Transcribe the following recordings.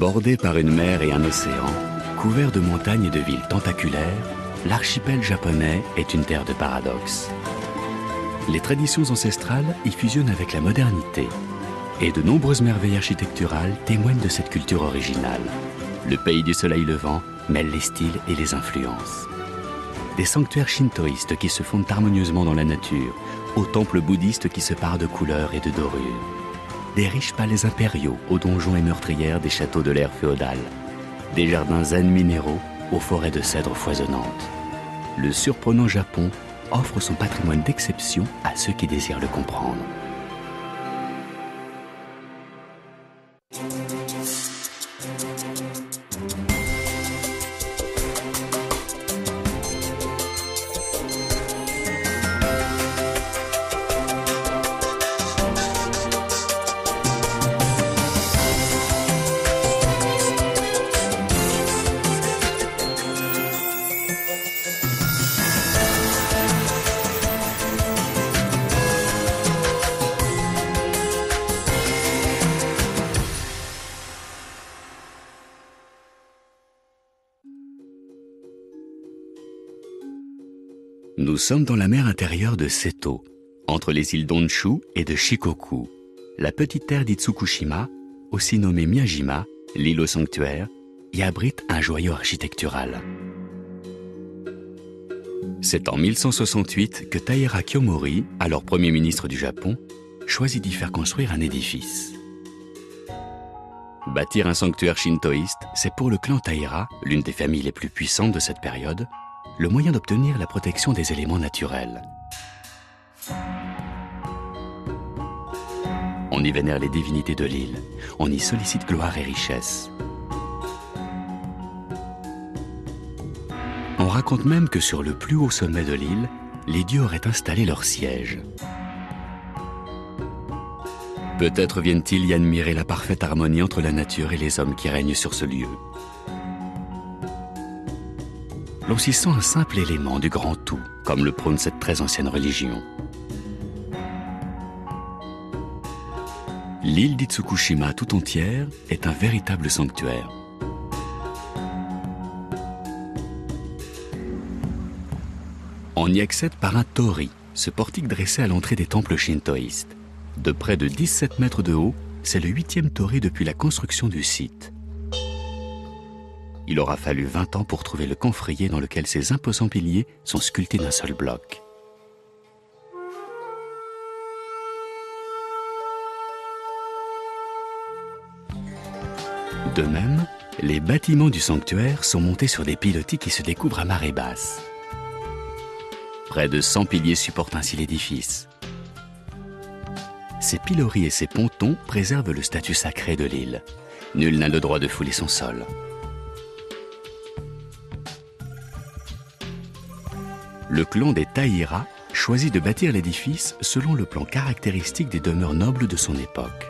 Bordé par une mer et un océan, couvert de montagnes et de villes tentaculaires, l'archipel japonais est une terre de paradoxes. Les traditions ancestrales y fusionnent avec la modernité, et de nombreuses merveilles architecturales témoignent de cette culture originale. Le pays du soleil levant mêle les styles et les influences. Des sanctuaires shintoïstes qui se fondent harmonieusement dans la nature, aux temples bouddhistes qui se parent de couleurs et de dorures. Des riches palais impériaux aux donjons et meurtrières des châteaux de l'ère féodale. Des jardins zen minéraux aux forêts de cèdres foisonnantes. Le surprenant Japon offre son patrimoine d'exception à ceux qui désirent le comprendre. Nous sommes dans la mer intérieure de Seto, entre les îles d'Honshu et de Shikoku, la petite terre d'Itsukushima, aussi nommée Miyajima, l'île au sanctuaire, y abrite un joyau architectural. C'est en 1168 que Taira Kiyomori, alors Premier ministre du Japon, choisit d'y faire construire un édifice. Bâtir un sanctuaire shintoïste, c'est pour le clan Taira, l'une des familles les plus puissantes de cette période, le moyen d'obtenir la protection des éléments naturels. On y vénère les divinités de l'île, on y sollicite gloire et richesse. On raconte même que sur le plus haut sommet de l'île, les dieux auraient installé leur siège. Peut-être viennent-ils y admirer la parfaite harmonie entre la nature et les hommes qui règnent sur ce lieu. L'on s'y sent un simple élément du grand tout, comme le prône cette très ancienne religion. L'île d'Itsukushima tout entière est un véritable sanctuaire. On y accède par un torii, ce portique dressé à l'entrée des temples shintoïstes. De près de 17 mètres de haut, c'est le 8e torii depuis la construction du site. Il aura fallu 20 ans pour trouver le camphrier dans lequel ces imposants piliers sont sculptés d'un seul bloc. De même, les bâtiments du sanctuaire sont montés sur des pilotis qui se découvrent à marée basse. Près de 100 piliers supportent ainsi l'édifice. Ces piloris et ces pontons préservent le statut sacré de l'île. Nul n'a le droit de fouler son sol. Le clan des Taira choisit de bâtir l'édifice selon le plan caractéristique des demeures nobles de son époque.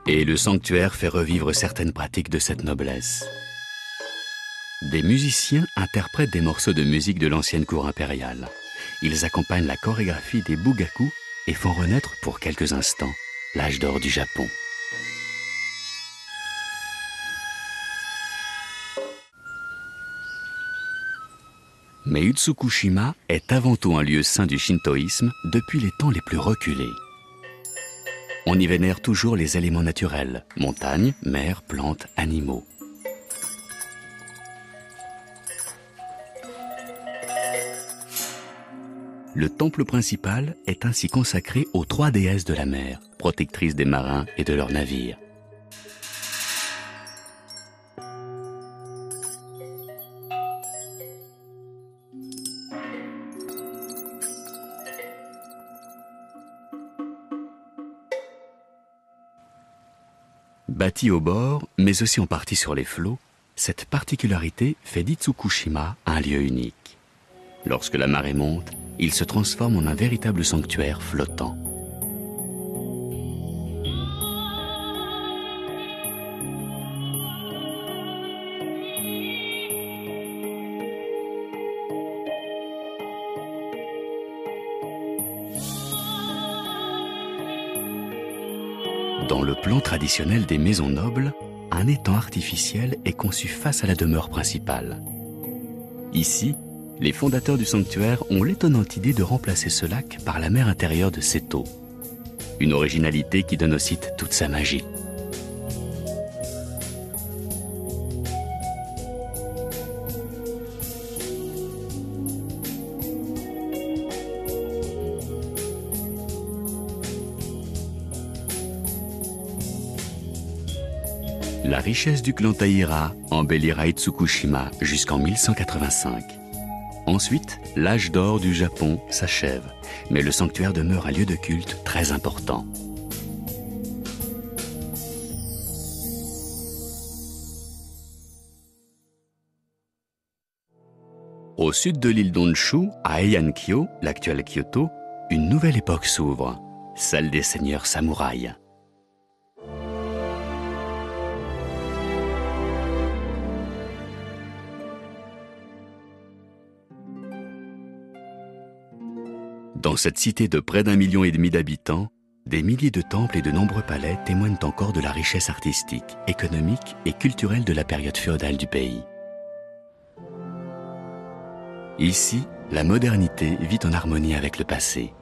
Et le sanctuaire fait revivre certaines pratiques de cette noblesse. Des musiciens interprètent des morceaux de musique de l'ancienne cour impériale. Ils accompagnent la chorégraphie des bugaku et font renaître pour quelques instants l'âge d'or du Japon. Mais Itsukushima est avant tout un lieu saint du shintoïsme depuis les temps les plus reculés. On y vénère toujours les éléments naturels, montagnes, mers, plantes, animaux. Le temple principal est ainsi consacré aux 3 déesses de la mer, protectrices des marins et de leurs navires. Bâtie au bord, mais aussi en partie sur les flots, cette particularité fait d'Itsukushima un lieu unique. Lorsque la marée monte, il se transforme en un véritable sanctuaire flottant. Dans le plan traditionnel des maisons nobles, un étang artificiel est conçu face à la demeure principale. Ici, les fondateurs du sanctuaire ont l'étonnante idée de remplacer ce lac par la mer intérieure de Seto. Une originalité qui donne au site toute sa magie. La richesse du clan Taira embellira Itsukushima jusqu'en 1185. Ensuite, l'âge d'or du Japon s'achève, mais le sanctuaire demeure un lieu de culte très important. Au sud de l'île d'Honshu, à Heian-kyo, l'actuel Kyoto, une nouvelle époque s'ouvre, celle des seigneurs samouraïs. Dans cette cité de près d'1,5 million d'habitants, des milliers de temples et de nombreux palais témoignent encore de la richesse artistique, économique et culturelle de la période féodale du pays. Ici, la modernité vit en harmonie avec le passé.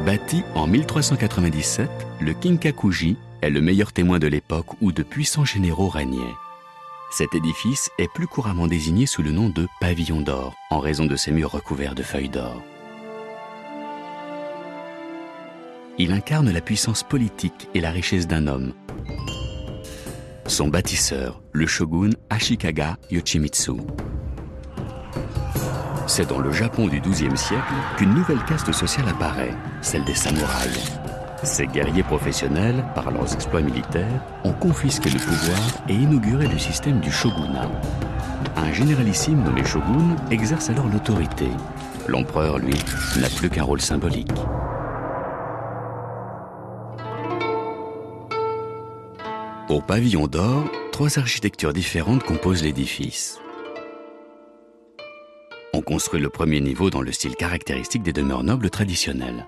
Bâti en 1397, le Kinkakuji est le meilleur témoin de l'époque où de puissants généraux régnaient. Cet édifice est plus couramment désigné sous le nom de pavillon d'or, en raison de ses murs recouverts de feuilles d'or. Il incarne la puissance politique et la richesse d'un homme. Son bâtisseur, le shogun Ashikaga Yoshimitsu. C'est dans le Japon du XIIe siècle qu'une nouvelle caste sociale apparaît, celle des samouraïs. Ces guerriers professionnels, par leurs exploits militaires, ont confisqué le pouvoir et inauguré le système du shogunat. Un généralissime nommé shogun exerce alors l'autorité. L'empereur, lui, n'a plus qu'un rôle symbolique. Au pavillon d'or, 3 architectures différentes composent l'édifice. On construit le premier niveau dans le style caractéristique des demeures nobles traditionnelles.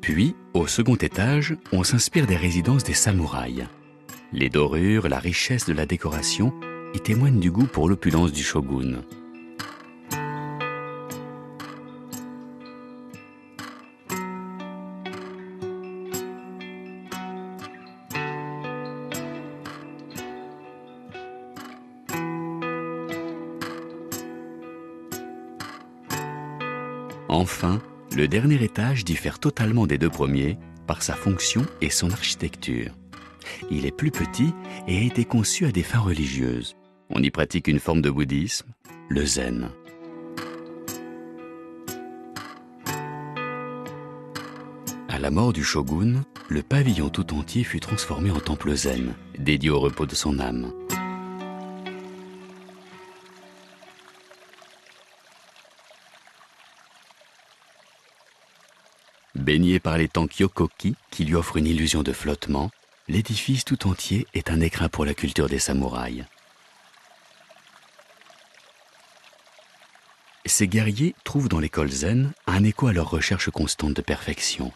Puis, au second étage, on s'inspire des résidences des samouraïs. Les dorures, la richesse de la décoration y témoignent du goût pour l'opulence du shogun. Enfin, le dernier étage diffère totalement des 2 premiers par sa fonction et son architecture. Il est plus petit et a été conçu à des fins religieuses. On y pratique une forme de bouddhisme, le zen. À la mort du shogun, le pavillon tout entier fut transformé en temple zen, dédié au repos de son âme. Baigné par l'étang Kyokoki, qui lui offre une illusion de flottement, l'édifice tout entier est un écrin pour la culture des samouraïs. Ces guerriers trouvent dans l'école zen un écho à leur recherche constante de perfection.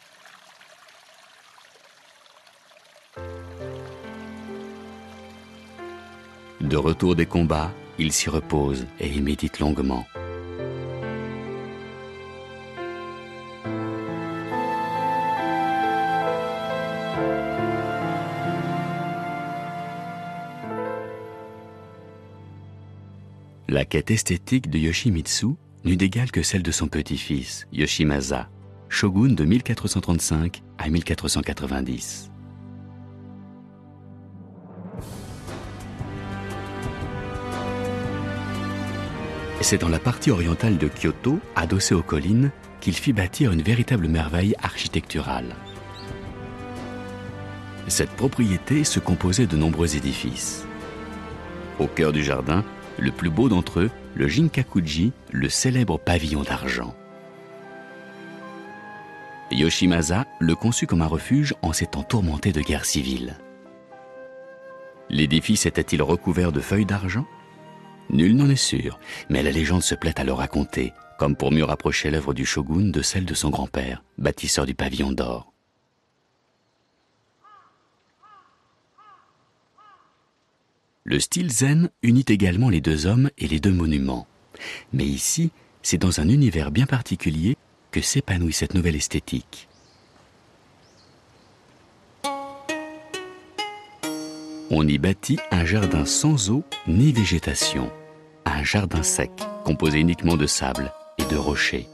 De retour des combats, ils s'y reposent et y méditent longuement. La quête esthétique de Yoshimitsu n'eut d'égal que celle de son petit-fils, Yoshimasa, shogun de 1435 à 1490. C'est dans la partie orientale de Kyoto, adossée aux collines, qu'il fit bâtir une véritable merveille architecturale. Cette propriété se composait de nombreux édifices. Au cœur du jardin, le plus beau d'entre eux, le Jinkakuji, le célèbre pavillon d'argent. Yoshimasa le conçut comme un refuge en ces temps tourmentés de guerre civile. L'édifice était-il recouvert de feuilles d'argent? Nul n'en est sûr, mais la légende se plaît à le raconter, comme pour mieux rapprocher l'œuvre du shogun de celle de son grand-père, bâtisseur du pavillon d'or. Le style zen unit également les deux hommes et les deux monuments. Mais ici, c'est dans un univers bien particulier que s'épanouit cette nouvelle esthétique. On y bâtit un jardin sans eau ni végétation, un jardin sec, composé uniquement de sable et de rochers.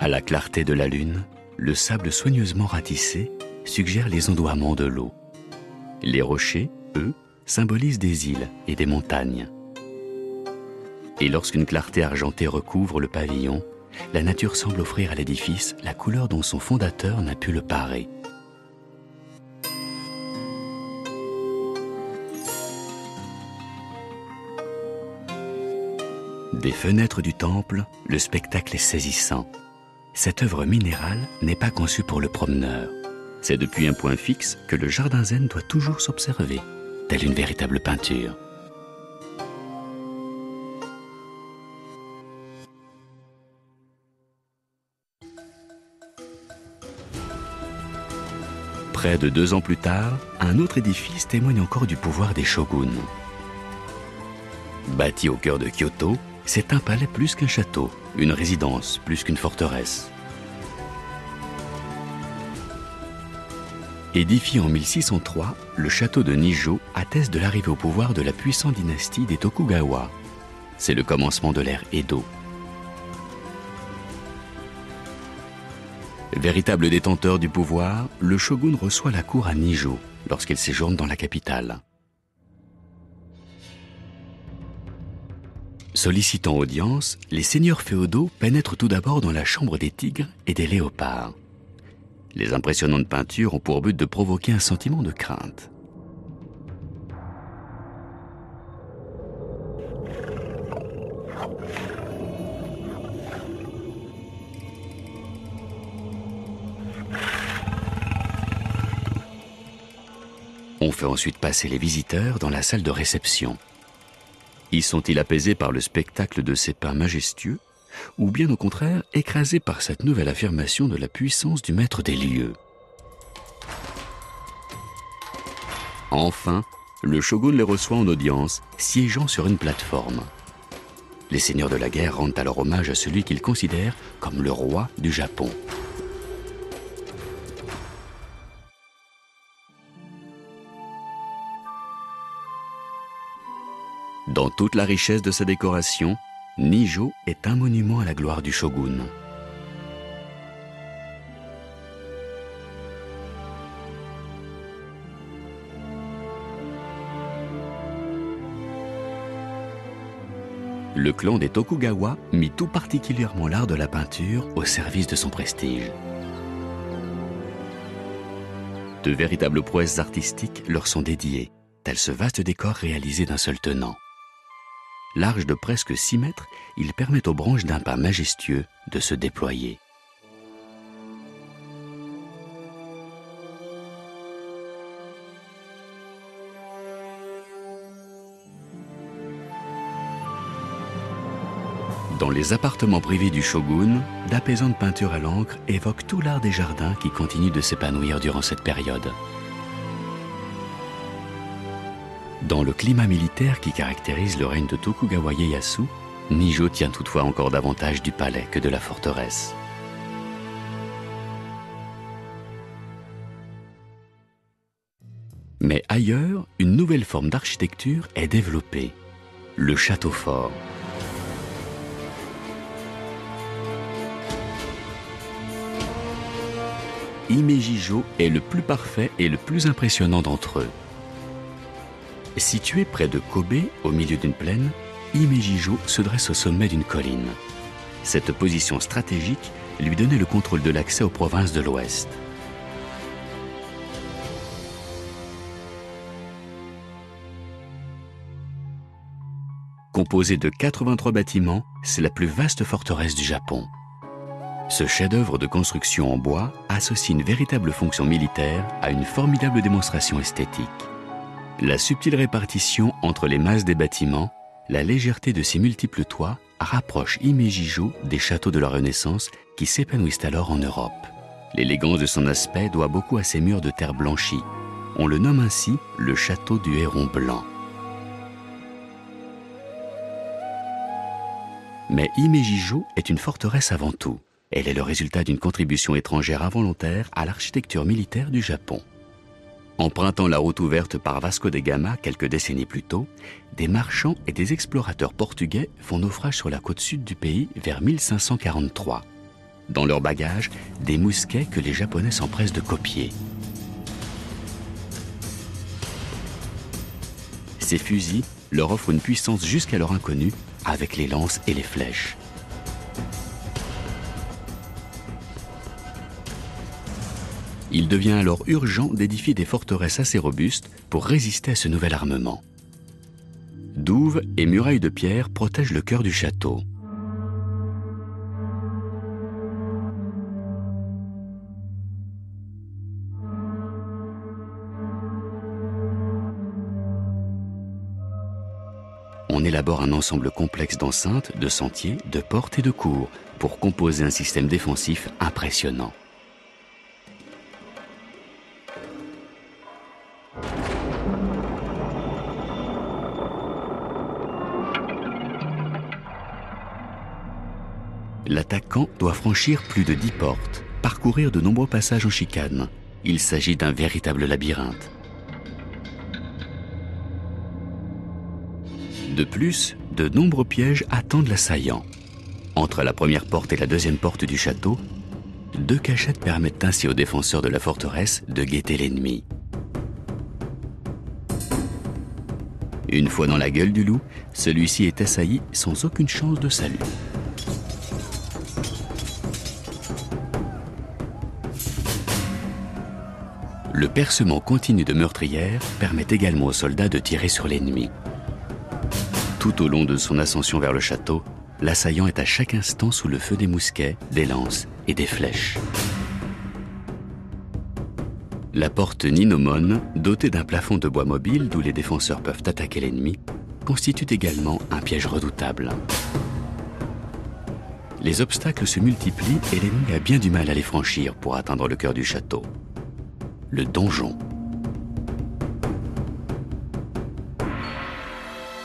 À la clarté de la lune, le sable soigneusement ratissé suggère les ondoiements de l'eau. Les rochers, eux, symbolisent des îles et des montagnes. Et lorsqu'une clarté argentée recouvre le pavillon, la nature semble offrir à l'édifice la couleur dont son fondateur n'a pu le parer. Des fenêtres du temple, le spectacle est saisissant. Cette œuvre minérale n'est pas conçue pour le promeneur. C'est depuis un point fixe que le jardin zen doit toujours s'observer, telle une véritable peinture. Près de 2 ans plus tard, un autre édifice témoigne encore du pouvoir des shoguns. Bâti au cœur de Kyoto, c'est un palais plus qu'un château, une résidence plus qu'une forteresse. Édifié en 1603, le château de Nijo atteste de l'arrivée au pouvoir de la puissante dynastie des Tokugawa. C'est le commencement de l'ère Edo. Véritable détenteur du pouvoir, le shogun reçoit la cour à Nijo lorsqu'il séjourne dans la capitale. Sollicitant audience, les seigneurs féodaux pénètrent tout d'abord dans la chambre des tigres et des léopards. Les impressionnantes peintures ont pour but de provoquer un sentiment de crainte. On fait ensuite passer les visiteurs dans la salle de réception. Y sont-ils apaisés par le spectacle de ces pins majestueux, ou bien au contraire écrasés par cette nouvelle affirmation de la puissance du maître des lieux? Enfin, le shogun les reçoit en audience, siégeant sur une plateforme. Les seigneurs de la guerre rendent alors hommage à celui qu'ils considèrent comme le roi du Japon. Dans toute la richesse de sa décoration, Nijo est un monument à la gloire du shogun. Le clan des Tokugawa mit tout particulièrement l'art de la peinture au service de son prestige. De véritables prouesses artistiques leur sont dédiées, tel ce vaste décor réalisé d'un seul tenant. Large de presque 6 mètres, il permet aux branches d'un pin majestueux de se déployer. Dans les appartements privés du shogun, d'apaisantes peintures à l'encre évoquent tout l'art des jardins qui continue de s'épanouir durant cette période. Dans le climat militaire qui caractérise le règne de Tokugawa Ieyasu, Nijo tient toutefois encore davantage du palais que de la forteresse. Mais ailleurs, une nouvelle forme d'architecture est développée, le château fort. Himejijo est le plus parfait et le plus impressionnant d'entre eux. Situé près de Kobe, au milieu d'une plaine, Himejijo se dresse au sommet d'une colline. Cette position stratégique lui donnait le contrôle de l'accès aux provinces de l'Ouest. Composée de 83 bâtiments, c'est la plus vaste forteresse du Japon. Ce chef-d'œuvre de construction en bois associe une véritable fonction militaire à une formidable démonstration esthétique. La subtile répartition entre les masses des bâtiments, la légèreté de ses multiples toits rapproche Himejijo des châteaux de la Renaissance qui s'épanouissent alors en Europe. L'élégance de son aspect doit beaucoup à ses murs de terre blanchie. On le nomme ainsi le château du héron blanc. Mais Himejijo est une forteresse avant tout. Elle est le résultat d'une contribution étrangère involontaire à l'architecture militaire du Japon. Empruntant la route ouverte par Vasco de Gama quelques décennies plus tôt, des marchands et des explorateurs portugais font naufrage sur la côte sud du pays vers 1543. Dans leur bagage, des mousquets que les Japonais s'empressent de copier. Ces fusils leur offrent une puissance jusqu'alors inconnue avec les lances et les flèches. Il devient alors urgent d'édifier des forteresses assez robustes pour résister à ce nouvel armement. Douves et murailles de pierre protègent le cœur du château. On élabore un ensemble complexe d'enceintes, de sentiers, de portes et de cours pour composer un système défensif impressionnant. L'attaquant doit franchir plus de 10 portes, parcourir de nombreux passages en chicane. Il s'agit d'un véritable labyrinthe. De plus, de nombreux pièges attendent l'assaillant. Entre la première porte et la deuxième porte du château, 2 cachettes permettent ainsi aux défenseurs de la forteresse de guetter l'ennemi. Une fois dans la gueule du loup, celui-ci est assailli sans aucune chance de salut. Le percement continu de meurtrières permet également aux soldats de tirer sur l'ennemi. Tout au long de son ascension vers le château, l'assaillant est à chaque instant sous le feu des mousquets, des lances et des flèches. La porte Ninomon, dotée d'un plafond de bois mobile d'où les défenseurs peuvent attaquer l'ennemi, constitue également un piège redoutable. Les obstacles se multiplient et l'ennemi a bien du mal à les franchir pour atteindre le cœur du château. Le donjon.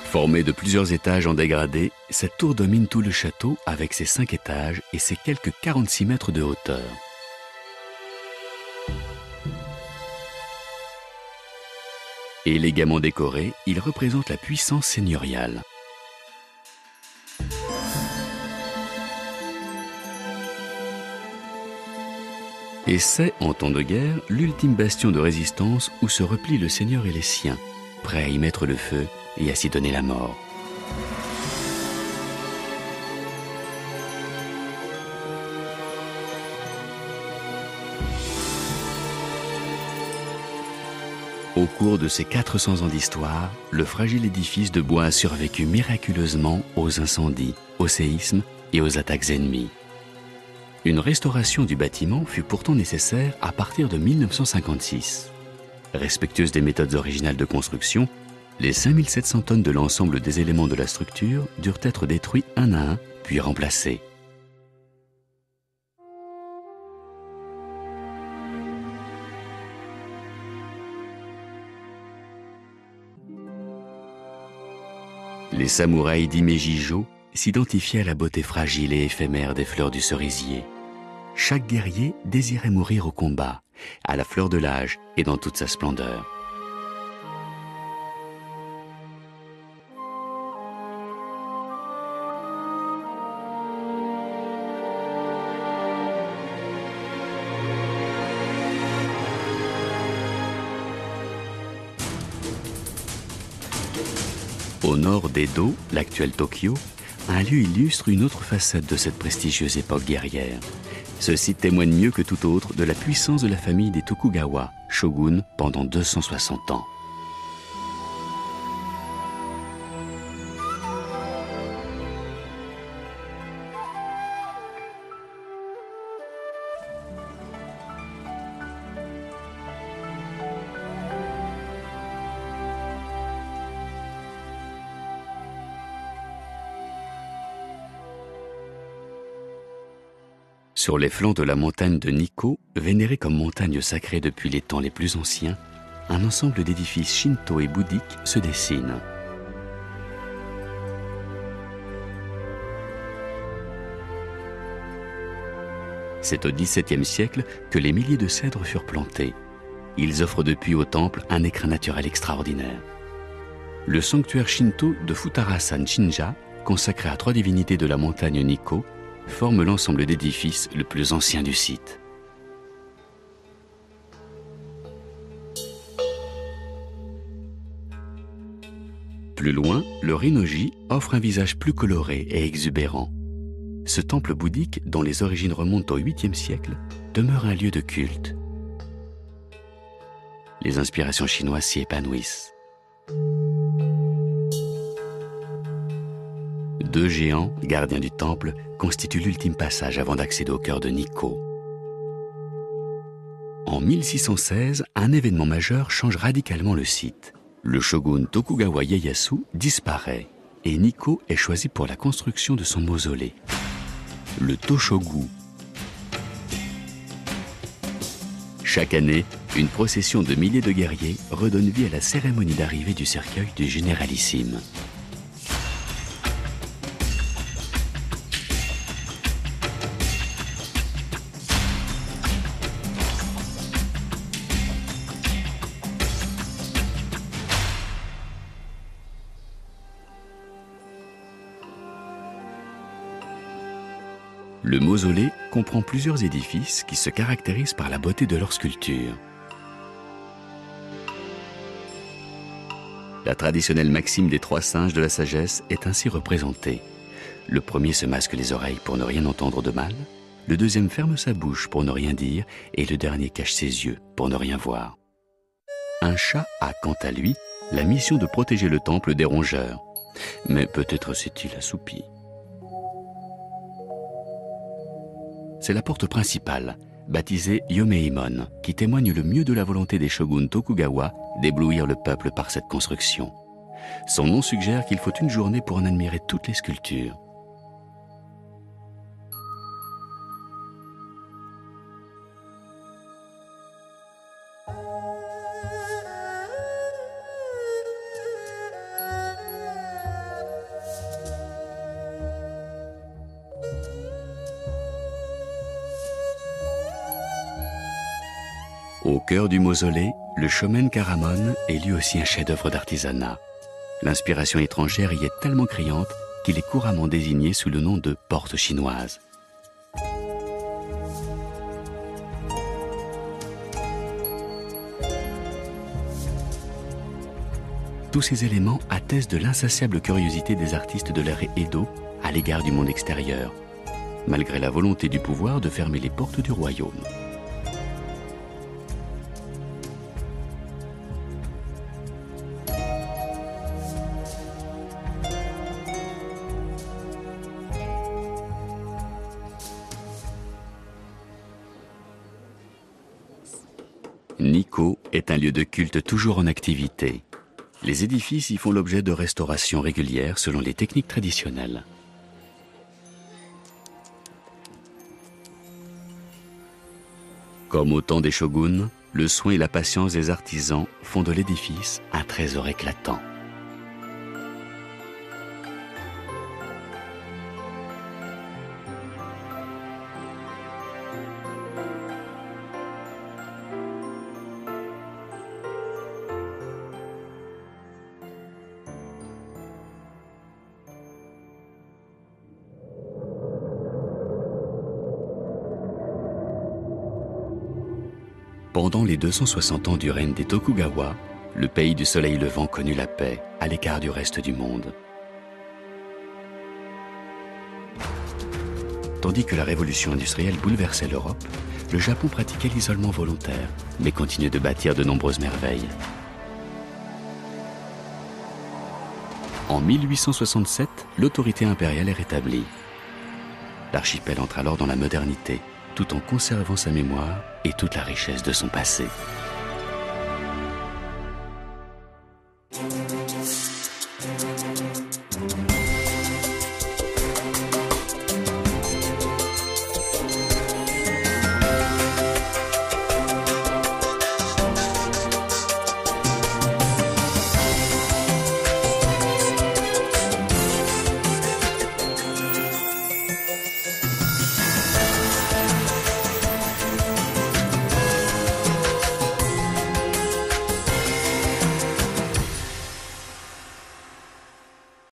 Formée de plusieurs étages en dégradé, cette tour domine tout le château avec ses 5 étages et ses quelques 46 mètres de hauteur. Élégamment décoré, il représente la puissance seigneuriale. Et c'est, en temps de guerre, l'ultime bastion de résistance où se replient le seigneur et les siens, prêts à y mettre le feu et à s'y donner la mort. Au cours de ces 400 ans d'histoire, le fragile édifice de bois a survécu miraculeusement aux incendies, aux séismes et aux attaques ennemies. Une restauration du bâtiment fut pourtant nécessaire à partir de 1956. Respectueuse des méthodes originales de construction, les 5700 tonnes de l'ensemble des éléments de la structure durent être détruits un à un, puis remplacés. Les samouraïs d'Himejijo s'identifiaient à la beauté fragile et éphémère des fleurs du cerisier. Chaque guerrier désirait mourir au combat, à la fleur de l'âge et dans toute sa splendeur. Au nord d'Edo, l'actuel Tokyo, un lieu illustre une autre facette de cette prestigieuse époque guerrière. Ce site témoigne mieux que tout autre de la puissance de la famille des Tokugawa, shogun pendant 260 ans. Sur les flancs de la montagne de Nikko, vénérée comme montagne sacrée depuis les temps les plus anciens, un ensemble d'édifices shinto et bouddhiques se dessine. C'est au XVIIe siècle que les milliers de cèdres furent plantés. Ils offrent depuis au temple un écrin naturel extraordinaire. Le sanctuaire shinto de Futarasan Shinja, consacré à 3 divinités de la montagne Nikko, forme l'ensemble d'édifices le plus ancien du site. Plus loin, le Rinnoji offre un visage plus coloré et exubérant. Ce temple bouddhique, dont les origines remontent au 8e siècle, demeure un lieu de culte. Les inspirations chinoises s'y épanouissent. 2 géants, gardiens du temple, constituent l'ultime passage avant d'accéder au cœur de Nikko. En 1616, un événement majeur change radicalement le site. Le shogun Tokugawa Ieyasu disparaît et Nikko est choisi pour la construction de son mausolée, le Toshogu. Chaque année, une procession de milliers de guerriers redonne vie à la cérémonie d'arrivée du cercueil du généralissime. Le mausolée comprend plusieurs édifices qui se caractérisent par la beauté de leur sculpture. La traditionnelle maxime des 3 singes de la sagesse est ainsi représentée. Le premier se masque les oreilles pour ne rien entendre de mal, le deuxième ferme sa bouche pour ne rien dire et le dernier cache ses yeux pour ne rien voir. Un chat a, quant à lui, la mission de protéger le temple des rongeurs. Mais peut-être s'est-il assoupi. C'est la porte principale, baptisée Yomeimon, qui témoigne le mieux de la volonté des shoguns Tokugawa d'éblouir le peuple par cette construction. Son nom suggère qu'il faut une journée pour en admirer toutes les sculptures. Au cœur du mausolée, le Shomen Karamon est lui aussi un chef-d'œuvre d'artisanat. L'inspiration étrangère y est tellement criante qu'il est couramment désigné sous le nom de porte chinoise. Tous ces éléments attestent de l'insatiable curiosité des artistes de l'ère Edo à l'égard du monde extérieur, malgré la volonté du pouvoir de fermer les portes du royaume. Nikko est un lieu de culte toujours en activité. Les édifices y font l'objet de restaurations régulières selon les techniques traditionnelles. Comme au temps des shoguns, le soin et la patience des artisans font de l'édifice un trésor éclatant. Pendant les 260 ans du règne des Tokugawa, le pays du soleil levant connut la paix, à l'écart du reste du monde. Tandis que la révolution industrielle bouleversait l'Europe, le Japon pratiquait l'isolement volontaire, mais continuait de bâtir de nombreuses merveilles. En 1867, l'autorité impériale est rétablie. L'archipel entre alors dans la modernité, tout en conservant sa mémoire et toute la richesse de son passé.